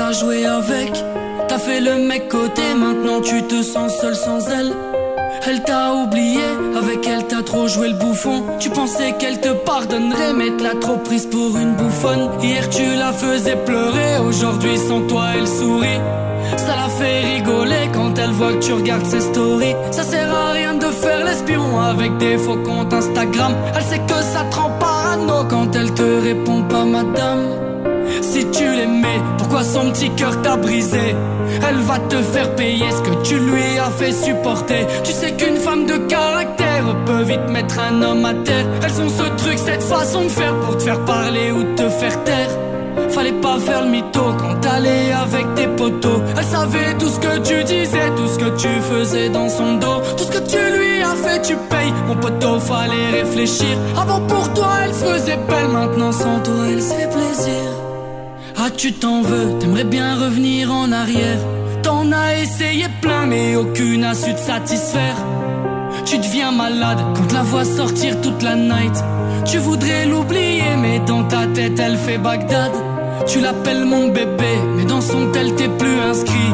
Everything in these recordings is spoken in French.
t'as joué avec. T'as fait le mec côté, maintenant tu te sens seul sans elle. Elle t'a oublié, avec elle t'as trop joué le bouffon. Tu pensais qu'elle te pardonnerait, mais t'as trop prise pour une bouffonne. Hier tu la faisais pleurer, aujourd'hui sans toi elle sourit. Ça la fait rigoler quand elle voit que tu regardes ses stories. Ça sert à rien de faire l'espion avec des faux comptes Instagram. Elle sait que ça te rend parano quand elle te répond pas madame. Si tu l'aimais, pourquoi son petit cœur t'a brisé? Elle va te faire payer ce que tu lui as fait supporter. Tu sais qu'une femme de caractère peut vite mettre un homme à terre. Elles ont ce truc, cette façon de faire pour te faire parler ou te faire taire. Fallait pas faire le mytho quand t'allais avec tes potos. Elle savait tout ce que tu disais, tout ce que tu faisais dans son dos. Tout ce que tu lui as fait, tu payes. Mon poteau, fallait réfléchir. Avant pour toi, elle se faisait belle. Maintenant sans toi, elle se fait plaisir. Ah tu t'en veux, t'aimerais bien revenir en arrière. T'en as essayé plein mais aucune a su te satisfaire. Tu deviens malade quand la vois sortir toute la night. Tu voudrais l'oublier mais dans ta tête elle fait Bagdad. Tu l'appelles mon bébé mais dans son tel t'es plus inscrit.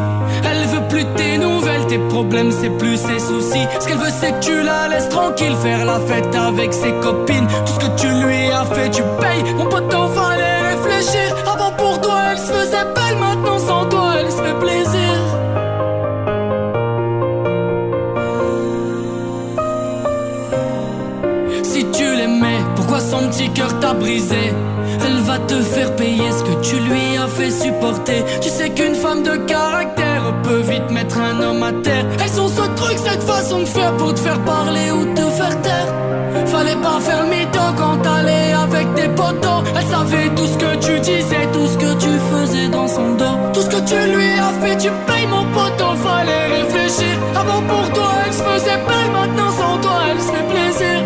Elle veut plus tes nouvelles, tes problèmes c'est plus ses soucis. Ce qu'elle veut c'est que tu la laisses tranquille, faire la fête avec ses copines. Tout ce que tu lui as fait tu payes. Mon poteau fallait réfléchir. Avant pour toi elle se faisait belle, maintenant sans toi elle se fait plaisir. Si tu l'aimais, pourquoi son petit cœur t'a brisé? Elle va te faire payer ce que tu lui as fait supporter. Tu sais qu'une femme de caractère peut vite mettre un homme à terre. Elles ont ce truc, cette façon de faire pour te faire parler ou te faire taire. Fallait pas faire le mytho quand t'allais avec tes potos. Elle savait tout ce que tu disais, tout ce que tu faisais dans son dos. Tout ce que tu lui as fait, tu payes mon poteau, fallait réfléchir. Avant pour toi elle se faisait belle, maintenant sans toi elle se fait plaisir.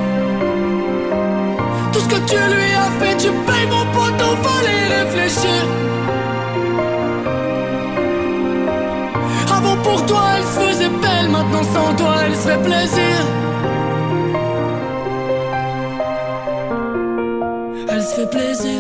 Tout ce que tu lui as fait, tu payes mon poteau, fallait réfléchir. Avant pour toi elle se faisait belle, maintenant sans toi elle se fait plaisir. Elle se fait plaisir.